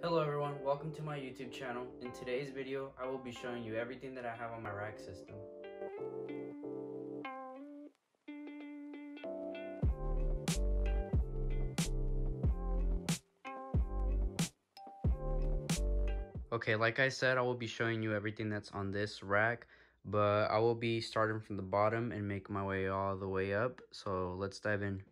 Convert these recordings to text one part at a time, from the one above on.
Hello everyone, welcome to my YouTube channel. In today's video, I will be showing you everything that I have on my rack system. Okay, like I said, I will be showing you everything that's on this rack, but I will be starting from the bottom and make my way all the way up, so let's dive in.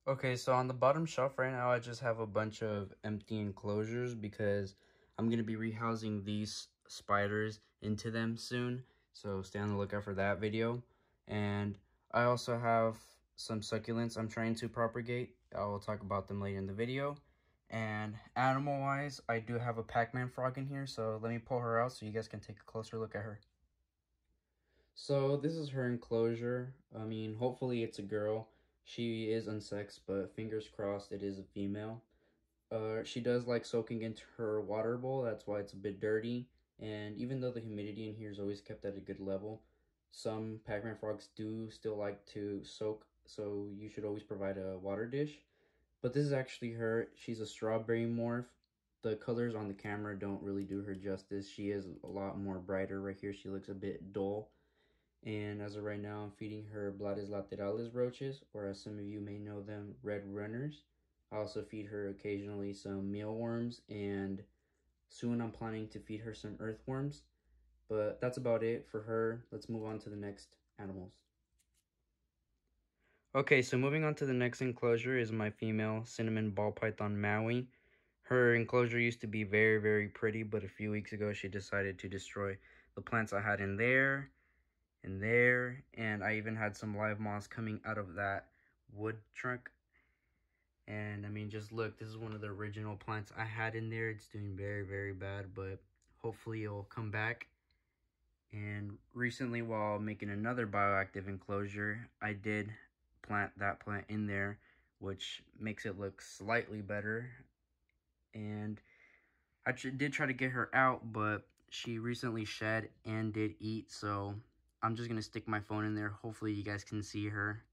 Okay, so on the bottom shelf right now, I just have a bunch of empty enclosures because I'm going to be rehousing these spiders into them soon. So stay on the lookout for that video. And I also have some succulents I'm trying to propagate. I will talk about them later in the video. And animal-wise, I do have a Pacman Frog in here. So let me pull her out so you guys can take a closer look at her. So this is her enclosure. I mean, hopefully it's a girl. She is unsexed, but fingers crossed it is a female. She does like soaking into her water bowl. That's why it's a bit dirty. And even though the humidity in here is always kept at a good level, some Pacman frogs do still like to soak. So you should always provide a water dish. But this is actually her. She's a strawberry morph. The colors on the camera don't really do her justice. She is a lot more brighter. Right here, she looks a bit dull. And as of right now, I'm feeding her Laterales roaches, or as some of you may know them, red runners. I also feed her occasionally some mealworms, and soon I'm planning to feed her some earthworms. But that's about it for her. Let's move on to the next animals. Okay, so moving on to the next enclosure is my female cinnamon ball python Maui. Her enclosure used to be very, very pretty, but a few weeks ago she decided to destroy the plants I had in there. And I even had some live moss coming out of that wood trunk. And I mean, just look, this is one of the original plants I had in there. It's doing very, very bad, but hopefully it'll come back. And recently, while making another bioactive enclosure, I did plant that plant in there, which makes it look slightly better. And I did try to get her out, but she recently shed and did eat, so I'm just going to stick my phone in there. Hopefully you guys can see her.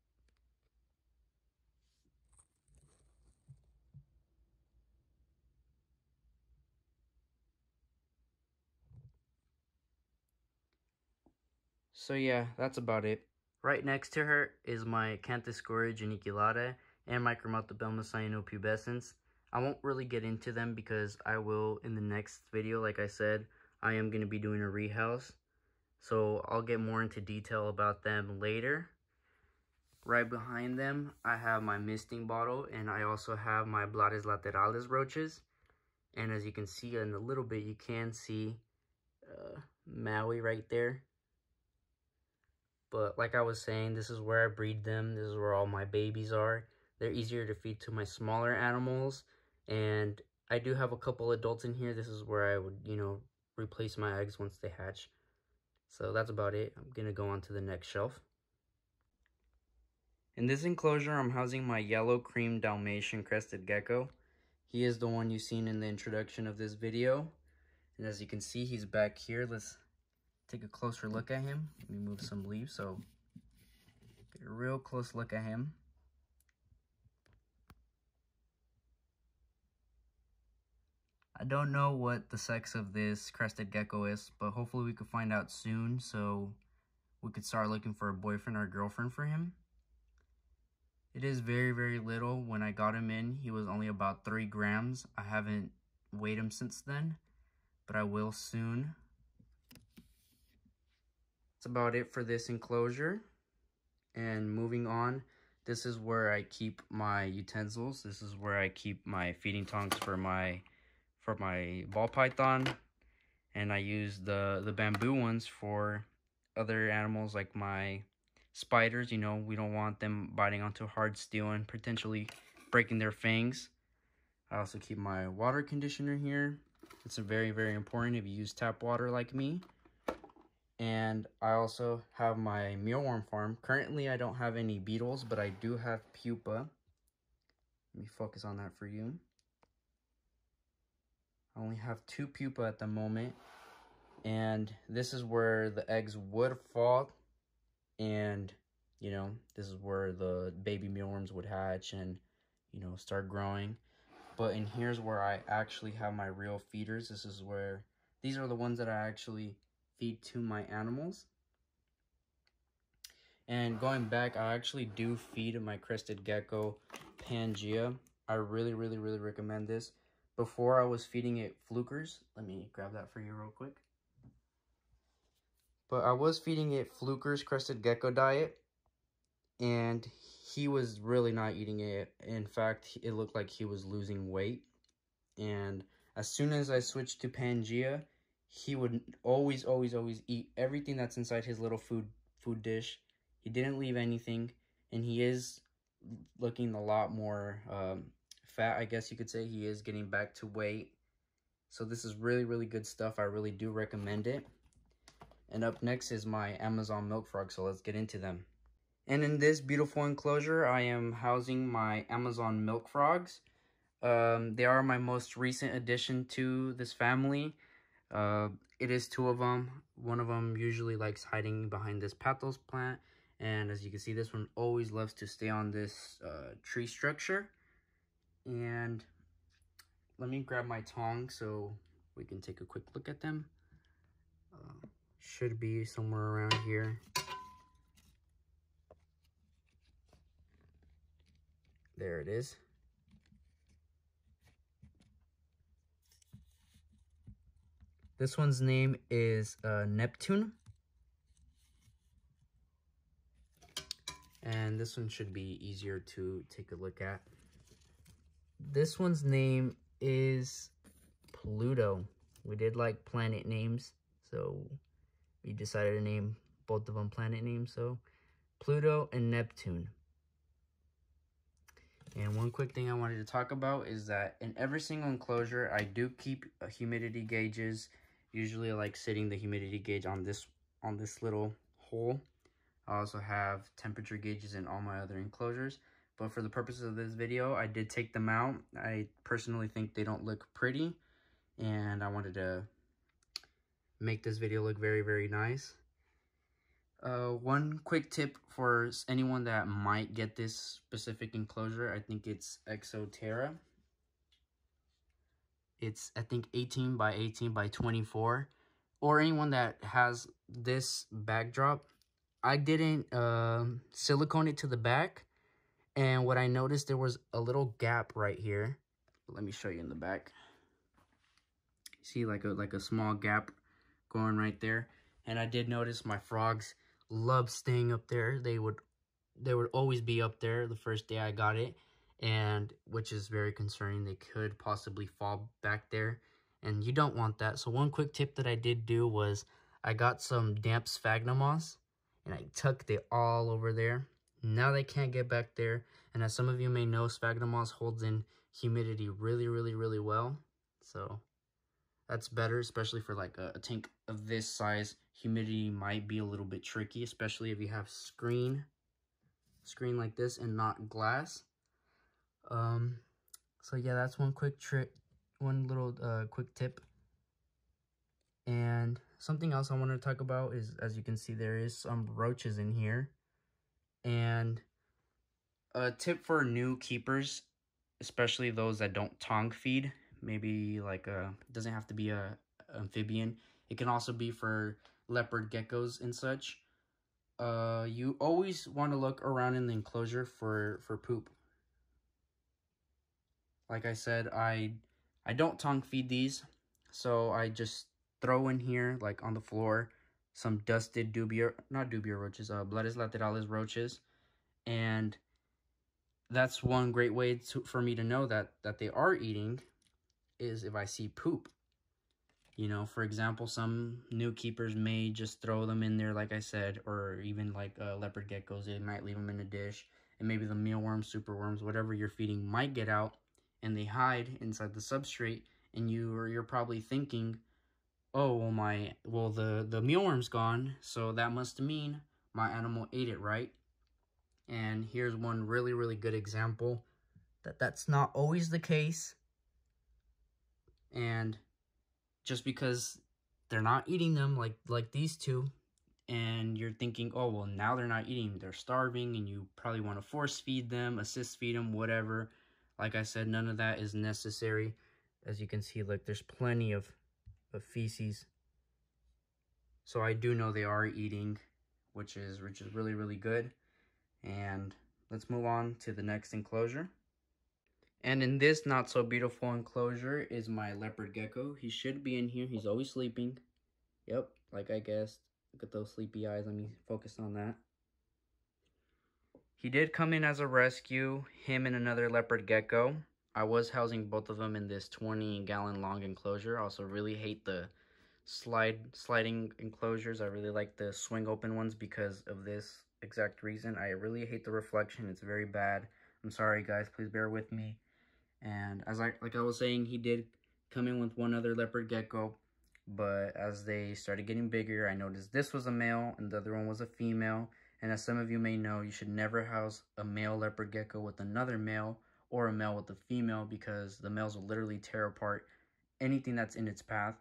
So yeah, that's about it. Right next to her is my Canthuscora geniculata and my Chromatobelma cyanopubescens. I won't really get into them because I will in the next video. Like I said, I am going to be doing a rehouse. So I'll get more into detail about them later. Right behind them, I have my misting bottle, and I also have my Blades Laterales roaches. And as you can see in a little bit, you can see Maui right there. But like I was saying, this is where I breed them. This is where all my babies are. They're easier to feed to my smaller animals. And I do have a couple adults in here. This is where I would, replace my eggs once they hatch. So that's about it. I'm going to go on to the next shelf. In this enclosure, I'm housing my yellow cream Dalmatian Crested Gecko. He is the one you've seen in the introduction of this video. And as you can see, he's back here. Let's take a closer look at him. Let me move some leaves so get a real close look at him. I don't know what the sex of this Crested Gecko is, but hopefully we could find out soon so we could start looking for a boyfriend or girlfriend for him. It is very, very little. When I got him in, he was only about 3 grams. I haven't weighed him since then, but I will soon. That's about it for this enclosure. And moving on, this is where I keep my utensils. This is where I keep my feeding tongs for my ball python. And I use the bamboo ones for other animals like my spiders. We don't want them biting onto hard steel and potentially breaking their fangs. I also keep my water conditioner here. It's very, very important if you use tap water like me. And I also have my mealworm farm. Currently, I don't have any beetles, but I do have pupa. Let me focus on that for you. I only have 2 pupa at the moment. And this is where the eggs would fall. And, this is where the baby mealworms would hatch and, start growing. But in here's where I actually have my real feeders. These are the ones that I actually feed to my animals. And going back, I actually do feed my Crested Gecko Pangea. I really recommend this. Before I was feeding it flukers. Let me grab that for you real quick. But I was feeding it flukers Crested Gecko diet. And he was really not eating it. In fact, it looked like he was losing weight. And as soon as I switched to Pangea, he would always eat everything that's inside his little food dish. He didn't leave anything, and he is looking a lot more fat, I guess you could say. He is getting back to weight. So this is really good stuff. I really do recommend it. And up next is my Amazon milk frog, so let's get into them. And in this beautiful enclosure, I am housing my Amazon milk frogs. They are my most recent addition to this family. It is two of them. One of them usually likes hiding behind this pathos plant. And as you can see, this one always loves to stay on this tree structure. And let me grab my tongs so we can take a quick look at them. Should be somewhere around here. There it is. This one's name is Neptune. And this one should be easier to take a look at. This one's name is Pluto. We did like planet names, so we decided to name both of them planet names. So Pluto and Neptune. And one quick thing I wanted to talk about is that in every single enclosure, I do keep humidity gauges. Usually I like sitting the humidity gauge on this little hole. I also have temperature gauges in all my other enclosures. But for the purposes of this video, I did take them out. I personally think they don't look pretty. And I wanted to make this video look very nice. One quick tip for anyone that might get this specific enclosure, I think it's Exoterra. It's, I think, 18 by 18 by 24. Or anyone that has this backdrop. I didn't silicone it to the back. And what I noticed, there was a little gap right here. Let me show you in the back. See, like a small gap going right there. And I did notice my frogs love staying up there. They would always be up there the first day I got it, and which is very concerning. They could possibly fall back there, and you don't want that. So one quick tip that I did do was I got some damp sphagnum moss and I tucked it all over there. Now they can't get back there, and as some of you may know, sphagnum moss holds in humidity really well. So that's better, especially for like a tank of this size. Humidity might be a little bit tricky, especially if you have screen like this and not glass. So yeah, that's one quick trick, one little quick tip. And something else I want to talk about is, as you can see, there is some roaches in here. And a tip for new keepers, especially those that don't tongue feed, maybe like it doesn't have to be a amphibian. It can also be for leopard geckos and such. You always want to look around in the enclosure for poop. Like I said, I don't tongue feed these, so I just throw in here, like on the floor, some dusted roaches, Bladus Laterales roaches, and that's one great way for me to know that they are eating is if I see poop. You know, for example, some new keepers may just throw them in there, like I said, or even like leopard geckos, they might leave them in a dish, and maybe the mealworms, superworms, whatever you're feeding might get out, and they hide inside the substrate, and you're probably thinking, oh, well the mealworm's gone, so that must mean my animal ate it, right? And here's one really good example that's not always the case. And just because they're not eating them like these two, and you're thinking, oh, well, now they're not eating, they're starving, and you probably want to force feed them, assist feed them, whatever. Like I said, none of that is necessary. As you can see, look, there's plenty of feces. So I do know they are eating, which is really, really good. And let's move on to the next enclosure. And in this not so beautiful enclosure is my leopard gecko. He should be in here. He's always sleeping. Yep, like I guessed. Look at those sleepy eyes. Let me focus on that. He did come in as a rescue, him and another leopard gecko. I was housing both of them in this 20-gallon long enclosure. I also really hate the sliding enclosures. I really like the swing open ones because of this exact reason. I really hate the reflection. It's very bad. I'm sorry guys, please bear with me. And as like I was saying, he did come in with one other leopard gecko, but as they started getting bigger, I noticed this was a male and the other one was a female. And as some of you may know, you should never house a male leopard gecko with another male or a male with a female, because the males will literally tear apart anything that's in its path.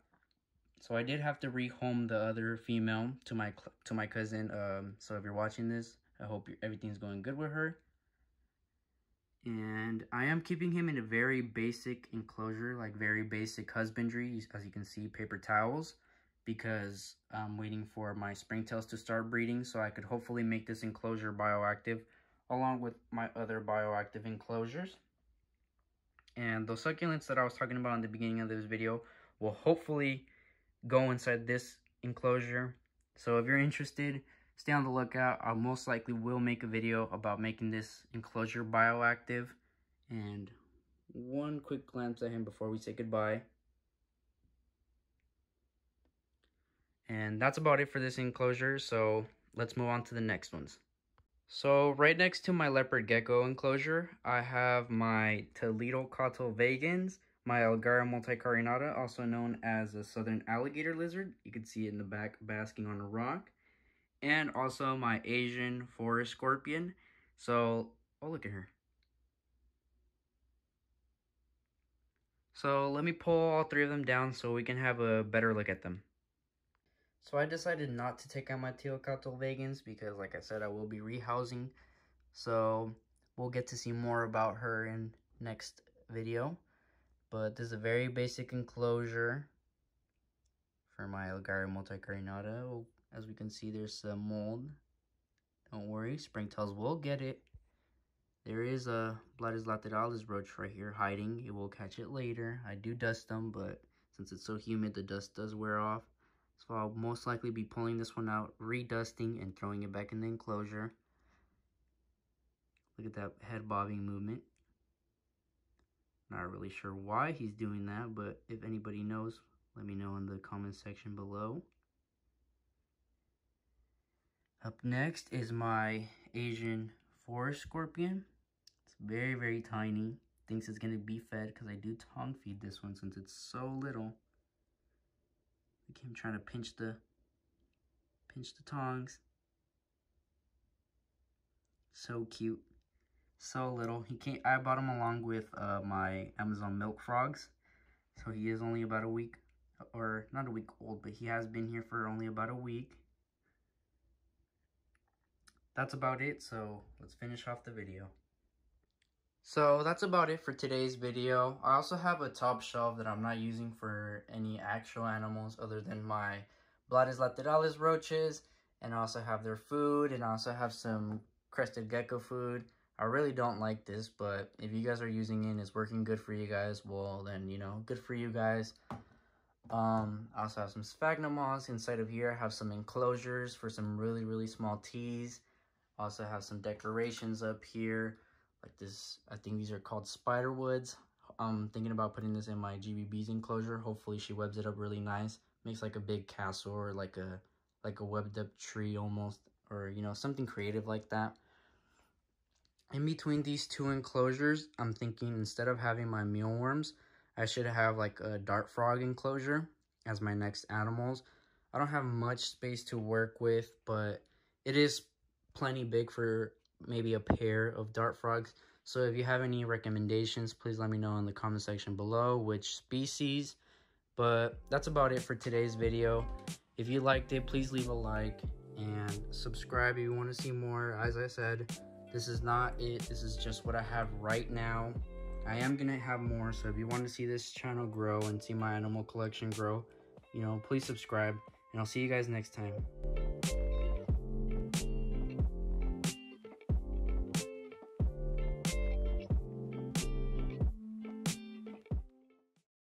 So I did have to rehome the other female to my cousin. So if you're watching this, I hope everything's going good with her. And I am keeping him in a very basic enclosure, like very basic husbandry. As you can see, paper towels, because I'm waiting for my springtails to start breeding so I could hopefully make this enclosure bioactive along with my other bioactive enclosures. And those succulents that I was talking about in the beginning of this video will hopefully go inside this enclosure. So if you're interested, stay on the lookout. I most likely will make a video about making this enclosure bioactive. And one quick glance at him before we say goodbye. And that's about it for this enclosure, so let's move on to the next ones. So right next to my leopard gecko enclosure, I have my Toledo cotyle vagans, my Alligator multicarinata, also known as a southern alligator lizard. You can see it in the back basking on a rock. And also my Asian forest scorpion. So, oh, look at her. So let me pull all three of them down so we can have a better look at them. So I decided not to take out my teal-cotyle vagans because, like I said, I will be rehousing. So we'll get to see more about her in next video. But this is a very basic enclosure for my Alligator multicarinata. As we can see, there's some mold. Don't worry, springtails will get it. There is a Laterales roach right here hiding. It will catch it later. I do dust them, but since it's so humid, the dust does wear off. So I'll most likely be pulling this one out, redusting, and throwing it back in the enclosure. Look at that head bobbing movement. Not really sure why he's doing that, but if anybody knows, let me know in the comment section below. Up next is my Asian forest scorpion. It's very, very tiny. Thinks it's going to be fed because I do tongue feed this one since it's so little. Look at him trying to pinch the tongs. So cute. So little. I bought him along with my Amazon milk frogs. So he is only about a week, or not a week old, but he has been here for only about a week. That's about it, so let's finish off the video. So that's about it for today's video. I also have a top shelf that I'm not using for any actual animals other than my Laterales roaches, and I also have their food, and I also have some Crested Gecko food. I really don't like this, but if you guys are using it and it's working good for you guys, well then, you know, good for you guys. I also have some sphagnum moss inside of here. I have some enclosures for some really, really small teas. I also have some decorations up here. Like this, I think these are called spider woods. I'm thinking about putting this in my GBB's enclosure. Hopefully she webs it up really nice. Makes like a big castle or like a webbed up tree almost. Or, you know, something creative like that. In between these two enclosures, I'm thinking instead of having my mealworms, I should have like a dart frog enclosure as my next animals. I don't have much space to work with, but it is plenty big for maybe a pair of dart frogs. So if you have any recommendations, please let me know in the comment section below which species. But that's about it for today's video. If you liked it, please leave a like and subscribe if you want to see more. As I said, this is not it. This is just what I have right now. I am gonna have more, so if you want to see this channel grow and see my animal collection grow, you know, please subscribe, and I'll see you guys next time.